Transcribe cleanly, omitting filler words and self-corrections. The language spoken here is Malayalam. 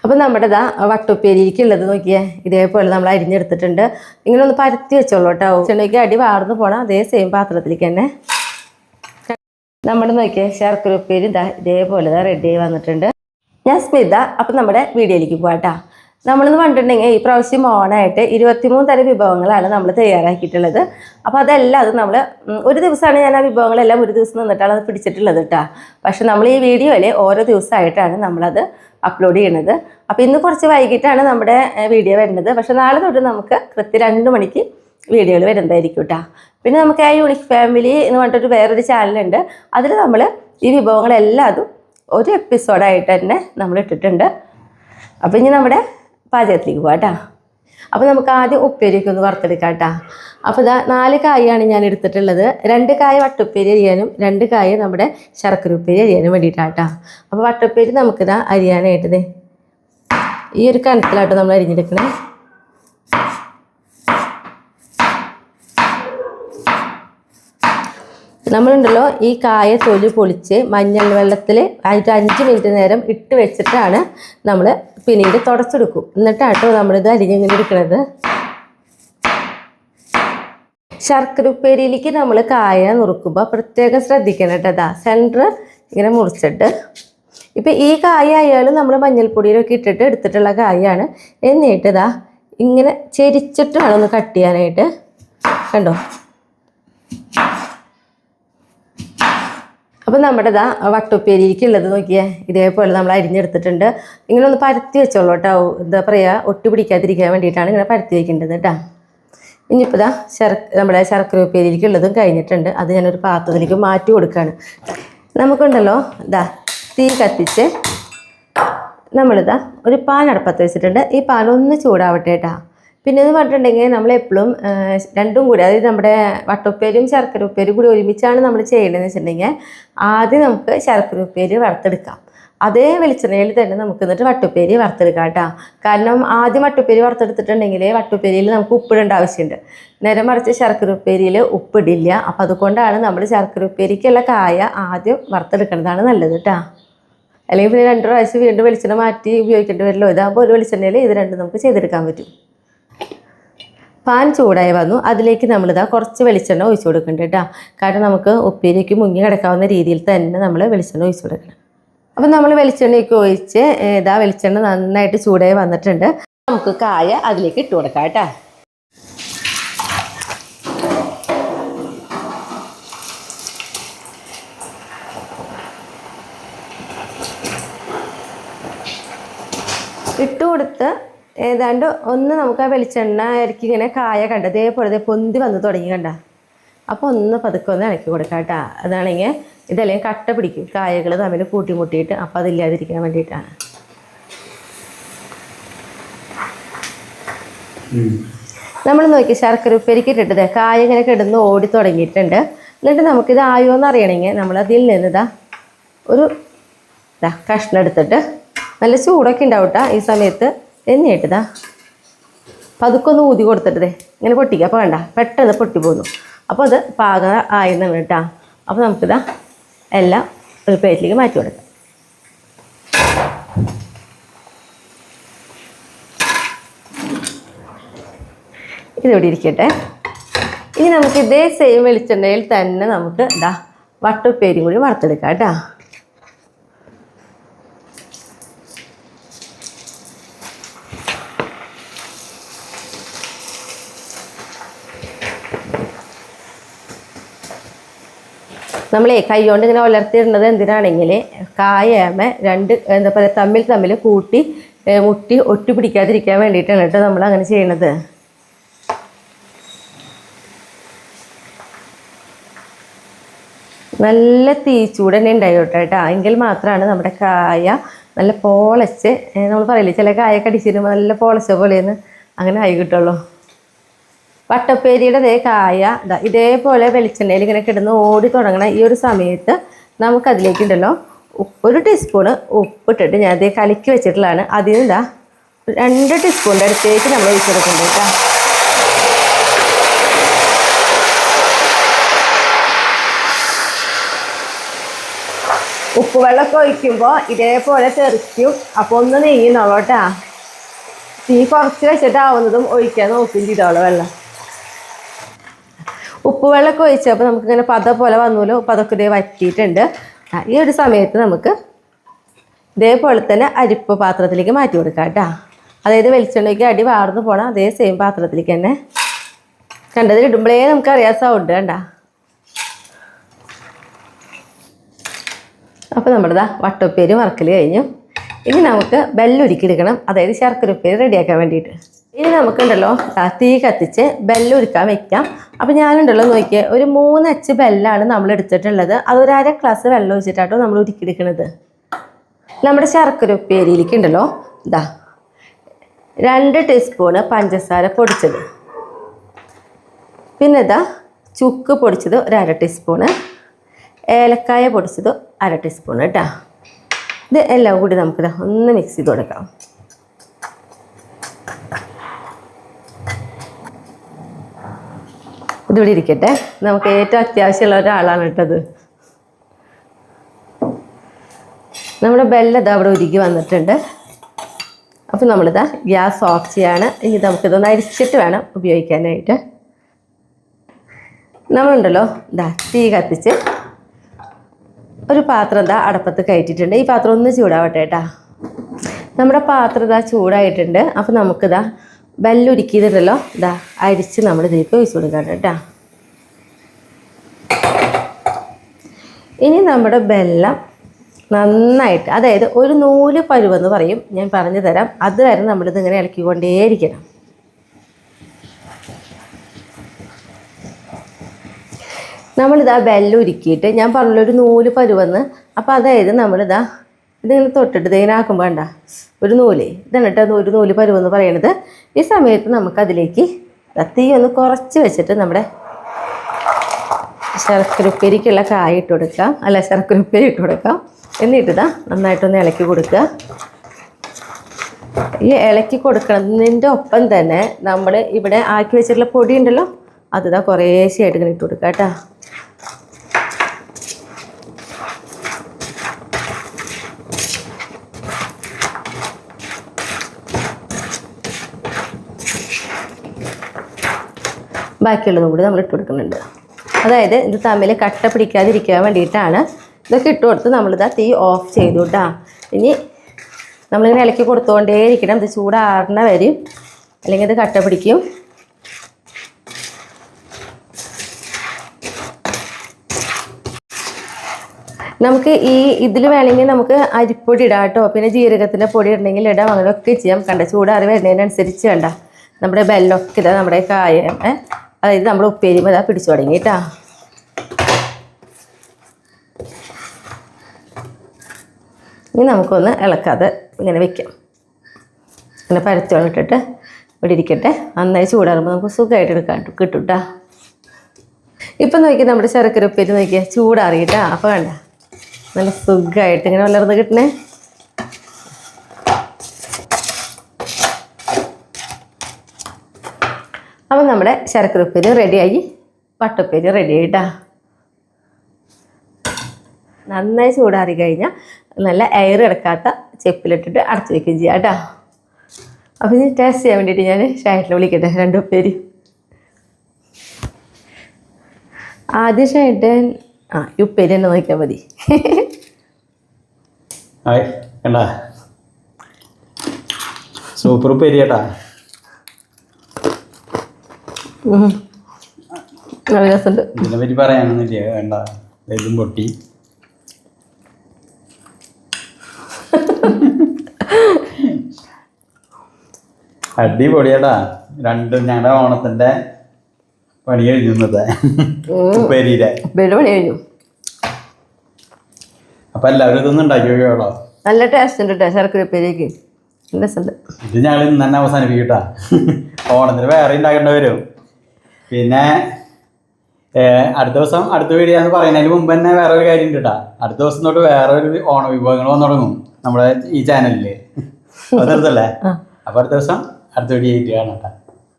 അപ്പോൾ നമ്മുടെ വട്ടുപ്പേരിക്കുള്ളത് നോക്കിയേ, ഇതേപോലെ നമ്മൾ അരിഞ്ഞെടുത്തിട്ടുണ്ട്. ഇങ്ങനെ ഒന്ന് പരത്തി വെച്ചോളൂ കേട്ടോ. ചെണ്ണയ്ക്ക് അടി വാർന്ന് പോകണം. അതേ സെയിം പാത്രത്തിലേക്ക് തന്നെ നമ്മുടെ നോക്കിയേ ശർക്കര ഉപ്പേരി ഇതേപോലെ റെഡി ആയി വന്നിട്ടുണ്ട്. ഞാൻ സ്മിത. അപ്പം നമ്മുടെ വീഡിയോയിലേക്ക് പോകാട്ടോ. നമ്മളെന്ന് പറഞ്ഞിട്ടുണ്ടെങ്കിൽ ഈ പ്രാവശ്യം ഓണായിട്ട് 23 തരം വിഭവങ്ങളാണ് നമ്മൾ തയ്യാറാക്കിയിട്ടുള്ളത്. അപ്പോൾ അതെല്ലാം അത് നമ്മൾ ഒരു ദിവസമാണ് ഞാൻ ആ വിഭവങ്ങളെല്ലാം ഒരു ദിവസം നിന്നിട്ടാണ് അത് പിടിച്ചിട്ടുള്ളത് കേട്ടോ. പക്ഷെ നമ്മൾ ഈ വീഡിയോയിൽ ഓരോ ദിവസമായിട്ടാണ് നമ്മളത് അപ്ലോഡ് ചെയ്യുന്നത്. അപ്പോൾ ഇന്ന് കുറച്ച് വൈകിട്ടാണ് നമ്മുടെ വീഡിയോ വരുന്നത്. പക്ഷെ നാളെ തൊട്ട് നമുക്ക് കൃത്യം 2 മണിക്ക് വീഡിയോകൾ വരുന്നതായിരിക്കും കേട്ടോ. പിന്നെ നമുക്ക് ആ യൂണിക് ഫാമിലി എന്ന് പറഞ്ഞിട്ടൊരു വേറൊരു ചാനലുണ്ട്. അതിൽ നമ്മൾ ഈ വിഭവങ്ങളെല്ലാം അതും ഒരു എപ്പിസോഡായിട്ട് തന്നെ നമ്മൾ ഇട്ടിട്ടുണ്ട്. അപ്പോൾ ഇനി നമ്മുടെ പാചകത്തിലേക്ക് പോകാം കേട്ടോ. അപ്പോൾ നമുക്ക് ആദ്യം ഉപ്പേരിയൊക്കെ ഒന്ന് വറുത്തെടുക്കാം കേട്ടോ. അപ്പോൾ 4 കായാണ് ഞാൻ എടുത്തിട്ടുള്ളത്. 2 കായ വട്ടുപ്പേരി അരിയാനും 2 കായ നമ്മുടെ ശർക്കര ഉപ്പേരി അരിയാനും വേണ്ടിയിട്ടാണ് കേട്ടോ. അപ്പോൾ വട്ടുപ്പേരി നമുക്കിതാ അരിയാനായിട്ട് ഈ ഒരു കനത്തിലാട്ടോ നമ്മൾ അരിഞ്ഞെടുക്കണേ. നമ്മളുണ്ടല്ലോ ഈ കായ തൊലി പൊളിച്ച് മഞ്ഞൾ വെള്ളത്തിൽ 5 മിനിറ്റ് നേരം ഇട്ട് വെച്ചിട്ടാണ് നമ്മൾ പിന്നീട് തുടച്ചെടുക്കും. എന്നിട്ടാട്ടോ നമ്മളിത് അരിഞ്ഞിങ്ങനെ എടുക്കുന്നത്. ശർക്കര ഉപ്പേരിയിലേക്ക് നമ്മൾ കായ നുറുക്കുമ്പോൾ പ്രത്യേകം ശ്രദ്ധിക്കണം കേട്ടോ. സെൻറ്റർ ഇങ്ങനെ മുറിച്ചിട്ട്, ഇപ്പം ഈ കായ ആയാലും നമ്മൾ മഞ്ഞൾപ്പൊടിയിലൊക്കെ ഇട്ടിട്ട് എടുത്തിട്ടുള്ള കായാണ്. എന്നിട്ട് ഇങ്ങനെ ചെരിച്ചിട്ട് വേണം ഒന്ന് കട്ട് ചെയ്യാനായിട്ട്. കണ്ടോ? അപ്പം നമ്മുടെ വട്ടുപ്പേരിക്കുള്ളത് നോക്കിയേ, ഇതേപോലെ നമ്മൾ അരിഞ്ഞെടുത്തിട്ടുണ്ട്. ഇങ്ങനെ ഒന്ന് പരത്തി വെച്ചോളൂ കേട്ടോ. എന്താ പറയുക, ഒട്ടി പിടിക്കാതിരിക്കാൻ വേണ്ടിയിട്ടാണ് ഇങ്ങനെ പരത്തി വയ്ക്കേണ്ടത് കേട്ടോ. ഇനിയിപ്പോൾ നമ്മുടെ ശർക്കര ഉപ്പേരിക്കുള്ളതും കഴിഞ്ഞിട്ടുണ്ട്. അത് ഞാനൊരു പാത്രത്തിലേക്ക് മാറ്റി കൊടുക്കുകയാണ്. നമുക്കുണ്ടല്ലോ തീ കത്തിച്ച് ഒരു പാൻ അടുപ്പത്ത് വെച്ചിട്ടുണ്ട്. ഈ പാൻ ഒന്ന് ചൂടാവട്ടെ കേട്ടോ. പിന്നെ എന്ന് പറഞ്ഞിട്ടുണ്ടെങ്കിൽ നമ്മളെപ്പോഴും രണ്ടും കൂടി, അതായത് നമ്മുടെ വട്ടുപ്പേരിയും ശർക്കര ഉപ്പേരിയും കൂടി ഒരുമിച്ചാണ് നമ്മൾ ചെയ്യേണ്ടതെന്ന് വെച്ചിട്ടുണ്ടെങ്കിൽ ആദ്യം നമുക്ക് ശർക്കര ഉപ്പേരി വറുത്തെടുക്കാം. അതേ വെളിച്ചെണ്ണയിൽ തന്നെ നമുക്ക് എന്നിട്ട് വട്ടുപ്പേരി വറുത്തെടുക്കാം കേട്ടോ. കാരണം ആദ്യം വട്ടുപ്പേരി വറുത്തെടുത്തിട്ടുണ്ടെങ്കിൽ വട്ടുപ്പേരിയിൽ നമുക്ക് ഉപ്പിടേണ്ട ആവശ്യമുണ്ട്. നേരെ മറിച്ച് ശർക്കര ഉപ്പേരിയിൽ ഉപ്പിടില്ല. അപ്പോൾ അതുകൊണ്ടാണ് നമ്മൾ ശർക്കര ഉപ്പേരിക്കുള്ള കായ ആദ്യം വറുത്തെടുക്കുന്നതാണ് നല്ലത് കേട്ടോ. അല്ലെങ്കിൽ പിന്നെ 2 പ്രാവശ്യം വീണ്ടും വെളിച്ചെണ്ണ മാറ്റി ഉപയോഗിക്കേണ്ടി വരില്ലോ. ഇതാകുമ്പോൾ ഒരു വെളിച്ചെണ്ണയിൽ ഇത് രണ്ടും നമുക്ക് ചെയ്തെടുക്കാൻ പറ്റും. പാൻ ചൂടായി വന്നു. അതിലേക്ക് കുറച്ച് വെളിച്ചെണ്ണ ഒഴിച്ചു കൊടുക്കുന്നുണ്ട് കേട്ടോ. കാരണം നമുക്ക് ഉപ്പേരിക്ക് മുങ്ങി കിടക്കാവുന്ന രീതിയിൽ തന്നെ നമ്മൾ വെളിച്ചെണ്ണ ഒഴിച്ചു കൊടുക്കണം. അപ്പം നമ്മൾ വെളിച്ചെണ്ണയൊക്കെ ഒഴിച്ച് വെളിച്ചെണ്ണ നന്നായിട്ട് ചൂടായി വന്നിട്ടുണ്ട്. നമുക്ക് കായ അതിലേക്ക് ഇട്ട് കൊടുക്കാം കേട്ടോ. ഇട്ട് കൊടുത്ത് ഏതാണ്ട് ഒന്ന് നമുക്ക് ആ വെളിച്ചെണ്ണ ഇറക്കി ഇങ്ങനെ കായ കണ്ട ഇതേപോലെ പൊന്തി വന്ന് തുടങ്ങി കണ്ട. അപ്പോൾ ഒന്ന് പതുക്കെ ഒന്ന് ഇളക്കി കൊടുക്കാം കേട്ടോ. അതാണെങ്കിൽ ഇതല്ലെങ്കിൽ കട്ട പിടിക്കും, കായകൾ തമ്മിൽ കൂട്ടിമുട്ടിയിട്ട്. അപ്പോൾ അതില്ലാതിരിക്കാൻ വേണ്ടിയിട്ടാണ്. നമ്മൾ നോക്കി ശർക്കര ഉപ്പേരിക്ക് ഇട്ടിട്ട് കായ ഇങ്ങനെ കിടന്ന് ഓടി തുടങ്ങിയിട്ടുണ്ട്. എന്നിട്ട് നമുക്കിത് ആയോ എന്ന് അറിയണമെങ്കിൽ നമ്മളതിൽ നിന്ന് ഒരു കഷ്ണം എടുത്തിട്ട്, നല്ല ചൂടൊക്കെ ഉണ്ടാവും കേട്ടോ ഈ സമയത്ത്. എന്നിട്ട് പതുക്കൊന്ന് ഊതി കൊടുത്തിട്ട് ഇങ്ങനെ പൊട്ടിക്കുക. അപ്പോൾ വേണ്ട, പെട്ടെന്ന് പൊട്ടി പോകുന്നു. അപ്പോൾ അത് പാകം ആയിരുന്നു കേട്ടോ. അപ്പോൾ നമുക്കിതാ എല്ലാം ഒരു പ്ലേറ്റിലേക്ക് മാറ്റി കൊടുക്കാം. ഇതിവിടെ ഇരിക്കട്ടെ. ഇനി നമുക്ക് ഇതേ സെയിം വെളിച്ചെണ്ണയിൽ തന്നെ നമുക്ക് വട്ടുപ്പേരിയും കൂടി വറുത്തെടുക്കാം കേട്ടോ. നമ്മളെ കൈ കൊണ്ട് ഇങ്ങനെ ഉലർത്തിയിടുന്നത് എന്തിനാണെങ്കിൽ കായമ എന്താ പറയുക തമ്മിൽ കൂട്ടി മുട്ടി ഒട്ടി പിടിക്കാതിരിക്കാൻ വേണ്ടിയിട്ടാണ് കേട്ടോ നമ്മൾ അങ്ങനെ ചെയ്യണത്. നല്ല തീച്ചൂട് തന്നെ ഉണ്ടായിട്ടോ കേട്ടോ. എങ്കിൽ മാത്രമാണ് നമ്മുടെ കായ നല്ല പോളച്ച്, നമ്മൾ പറയില്ലേ ചില കായ കടിച്ചിരുമ്പോൾ നല്ല പോളച്ച പോലെയെന്ന്, അങ്ങനെ ആയി കിട്ടുള്ളൂ. വട്ടപ്പേരിയുടെ കായ ഇതേപോലെ വെളിച്ചെണ്ണയിൽ ഇങ്ങനെ കിടന്ന് ഓടി തുടങ്ങണ ഈ ഒരു സമയത്ത് നമുക്കതിലേക്കുണ്ടല്ലോ 1 ടീസ്പൂണ് ഉപ്പിട്ടിട്ട് ഞാൻ കലക്കി വെച്ചിട്ടുള്ളതാണ്. അതിൽ നിന്ന് 2 ടീസ്പൂണിൻ്റെ അടുത്തേക്ക് നമ്മൾ ഒഴിച്ചെടുക്കുന്നുണ്ട് കേട്ടോ. ഉപ്പ് വെള്ളമൊക്കെ ഒഴിക്കുമ്പോൾ ഇതേപോലെ തെറിക്കും. അപ്പോൾ ഒന്ന് നീങ്ങുന്നുള്ളൂ കേട്ടാ. തീ കുറച്ച് വെച്ചിട്ടാവുന്നതും ഒഴിക്കാൻ നോക്കും ചെയ്തോളൂ വെള്ളം. ഉപ്പ് വെള്ളമൊക്കെ ഒഴിച്ചപ്പോൾ നമുക്കിങ്ങനെ പത പോലെ വന്നൂലോ. പതൊക്കെ ഇതേ വറ്റിയിട്ടുണ്ട്. ഈ ഒരു സമയത്ത് നമുക്ക് ഇതേപോലെ തന്നെ അരിപ്പ് പാത്രത്തിലേക്ക് മാറ്റി കൊടുക്കാം കേട്ടോ. അതായത് വെളിച്ചെണ്ണയ്ക്ക് അടി വാർന്ന് പോകണം അതേ സെയിം പാത്രത്തിലേക്ക് തന്നെ. കണ്ടത് ഇടുമ്പോഴേ നമുക്കറിയാൻ സൗണ്ട് കണ്ട. അപ്പോൾ നമ്മുടെ വട്ടപ്പേര് വറക്കൽ കഴിഞ്ഞു. ഇനി നമുക്ക് ബെല്ലുരുക്കിയെടുക്കണം. അതായത് ശർക്കര ഉപ്പേരി റെഡിയാക്കാൻ വേണ്ടിയിട്ട്. ഇനി നമുക്കുണ്ടല്ലോ തീ കത്തിച്ച് ബെല്ലുരുക്കാൻ വെക്കാം. അപ്പോൾ ഞാനുണ്ടല്ലോ നോക്കിയേ, ഒരു 3 അച്ച് ബെല്ലാണ് നമ്മൾ എടുത്തിട്ടുള്ളത്. അതൊരു 1/2 ഗ്ലാസ് വെള്ളം ഒഴിച്ചിട്ടാട്ടോ നമ്മൾ ഉരുക്കിയെടുക്കുന്നത്. നമ്മുടെ ശർക്കര ഉപ്പേരിയിലേക്ക് ഉണ്ടല്ലോ 2 ടീസ്പൂണ് പഞ്ചസാര പൊടിച്ചത്, പിന്നെ ചുക്ക് പൊടിച്ചത് ഒരു 1/2 ടീസ്പൂണ്, ഏലക്കായ പൊടിച്ചത് 1/2 ടീസ്പൂണ് കേട്ടോ. ഇത് എല്ലാം കൂടി നമുക്ക് ഒന്ന് മിക്സ് ചെയ്ത് കൊടുക്കാം. ഇതിവിടെ ഇരിക്കട്ടെ. നമുക്ക് ഏറ്റവും അത്യാവശ്യമുള്ള ഒരാളാണ് കേട്ടത്. നമ്മുടെ ബെല്ലത് അവിടെ ഉരുകി വന്നിട്ടുണ്ട്. അപ്പോൾ നമ്മളിതാ ഗ്യാസ് ഓഫ് ചെയ്യാണ്. ഇനി നമുക്കിതൊന്ന് അരിച്ചിട്ട് വേണം ഉപയോഗിക്കാനായിട്ട്. നമ്മളുണ്ടല്ലോ തീ കത്തിച്ച് ഒരു പാത്രം അടപ്പത്ത് കയറ്റിയിട്ടുണ്ട്. ഈ പാത്രം ഒന്ന് ചൂടാവട്ടെ കേട്ടോ. നമ്മുടെ പാത്രം ചൂടായിട്ടുണ്ട്. അപ്പോൾ നമുക്കിതാ ബെല്ലുരുക്കിയതല്ലോ അരിച്ച് നമ്മൾ ഇതിലേക്ക് ഒഴിച്ച് കൊടുക്കാം കേട്ടോ. ഇനി നമ്മുടെ ബെല്ലം നന്നായിട്ട്, അതായത് ഒരു നൂല് പരുവെന്ന് പറയും, ഞാൻ പറഞ്ഞു തരാം. അതുവരെ നമ്മളിതിങ്ങനെ ഇളക്കിക്കൊണ്ടേയിരിക്കണം. നമ്മളിതാ ബെല്ലുരുക്കിയിട്ട് ഞാൻ പറഞ്ഞല്ലോ ഒരു നൂല് പരുവെന്ന്. അപ്പോൾ അതായത് നമ്മളിതാ ഇതിങ്ങനെ തൊട്ടിട്ട് ഇതിങ്ങനെ ആക്കുമ്പോൾ വേണ്ട ഒരു നൂല് ഇതാണ് കേട്ടോ ഒരു നൂല് പരുവെന്ന് പറയണത്. ഈ സമയത്ത് നമുക്കതിലേക്ക് തീ ഒന്ന് കുറച്ച് വെച്ചിട്ട് നമ്മുടെ ശർക്കര ഉപ്പേരിക്കുള്ള കായ ഇട്ട് കൊടുക്കാം, അല്ല ശർക്കര ഉപ്പേരി ഇട്ട് കൊടുക്കാം. എന്നിട്ട് നന്നായിട്ടൊന്ന് ഇളക്കി കൊടുക്കുക. ഈ ഇളക്കി കൊടുക്കുന്നതിൻ്റെ ഒപ്പം തന്നെ നമ്മൾ ഇവിടെ ആക്കി വെച്ചിട്ടുള്ള പൊടി ഉണ്ടല്ലോ അത് കുറേശ്ശെയായിട്ട് ഇങ്ങനെ ഇട്ട് കൊടുക്കുക കേട്ടോ. ബാക്കിയുള്ളതും കൂടി നമ്മൾ ഇട്ട് കൊടുക്കുന്നുണ്ട്. അതായത് ഇത് തമ്മിൽ കട്ട പിടിക്കാതിരിക്കാൻ വേണ്ടിയിട്ടാണ്. ഇതൊക്കെ ഇട്ട് കൊടുത്ത് നമ്മളിതാ തീ ഓഫ് ചെയ്തു കേട്ടോ. ഇനി നമ്മളിങ്ങനെ ഇളക്കി കൊടുത്തുകൊണ്ടേയിരിക്കണം. ഇത് ചൂടാറണ വരും, അല്ലെങ്കിൽ ഇത് കട്ട പിടിക്കും. നമുക്ക് ഇതിൽ വേണമെങ്കിൽ നമുക്ക് അരിപ്പൊടി ഇടാം കേട്ടോ. പിന്നെ ജീരകത്തിൻ്റെ പൊടി ഇടണമെങ്കിൽ ഇടാം, അങ്ങനെയൊക്കെ ചെയ്യാം. കണ്ട ചൂടാറി വരുന്നതിനനുസരിച്ച് വേണ്ട നമ്മുടെ ബെല്ലൊക്കെ നമ്മുടെ കായ, അതായത് നമ്മുടെ ഉപ്പേരിമ പിടിച്ചു തുടങ്ങി കേട്ടോ. ഇനി നമുക്കൊന്ന് ഇളക്കാതെ ഇങ്ങനെ വെക്കാം. ഇങ്ങനെ പരത്തോളം ഇട്ടിട്ട് ഇവിടെ ഇരിക്കട്ടെ. നന്നായി ചൂടാറുമ്പോൾ നമുക്ക് സുഖമായിട്ട് എടുക്കാൻ കിട്ടും കേട്ടോ. ഇപ്പം നോക്കിയാൽ നമ്മുടെ ശർക്കര ഉപ്പേരി നോക്കിയാൽ ചൂടാറിയിട്ടാ. അപ്പോൾ വേണ്ട നല്ല സുഖമായിട്ട് ഇങ്ങനെ വളർന്ന് കിട്ടണേ. അപ്പം നമ്മുടെ ശർക്കര ഉപ്പേരി റെഡിയായി, വട്ടപ്പേരി റെഡിയായിട്ടാ. നന്നായി ചൂടാറി കഴിഞ്ഞാൽ നല്ല എയർ കിടക്കാത്ത ചെപ്പിലിട്ടിട്ട് അടച്ചു വയ്ക്കുകയും ചെയ്യാം കേട്ടോ. അപ്പോൾ ഇനി ടേസ്റ്റ് ചെയ്യാൻ വേണ്ടിയിട്ട് ഞാൻ ഷായിട്ടിൽ വിളിക്കട്ടെ 2 ഉപ്പേരി. ആദ്യം ഷായിട്ടൻ ഈ ഉപ്പേരി തന്നെ നോക്കിയാൽ മതി. സൂപ്പർ ഉപ്പേരി കേട്ടാ. നല്ല രസമുണ്ട്. ഇതിനെ പറ്റി പറയാനൊന്നുമില്ല, വേണ്ട. ഇതും പൊട്ടി. അടിപൊളിയാട്ടാ. ഞങ്ങളുടെ ഓണത്തിന്റെ പണി കഴിഞ്ഞത് ഉപ്പേരിയിലെ പണി കഴിഞ്ഞു. അപ്പൊ എല്ലാവരും ഇതൊന്നും ഉണ്ടാക്കി നോക്കിയോളോ. നല്ല ടേസ്റ്റ് ഉണ്ട് കേട്ടോ ശർക്കര ഉപ്പേരിക്ക്. രസമുണ്ട്. ഇത് ഞങ്ങൾ ഇന്ന് തന്നെ അവസാനിപ്പിക്കട്ടാ. ഓണത്തിന് വേറെ ഉണ്ടാക്കേണ്ടി വരും. പിന്നെ അടുത്ത ദിവസം അടുത്ത വീഡിയോ എന്ന് പറയുന്നതിന് മുമ്പ് തന്നെ വേറെ ഒരു കാര്യം ഉണ്ട് കേട്ടാ. അടുത്ത ദിവസം തൊട്ട് വേറെ ഒരു ഓണ വിഭവങ്ങൾ വന്നു തുടങ്ങും നമ്മുടെ ഈ ചാനലില്. അതല്ലേ. അപ്പൊ അടുത്ത ദിവസം അടുത്ത വീഡിയോ ആയിട്ട് കാണാം കേട്ടാ.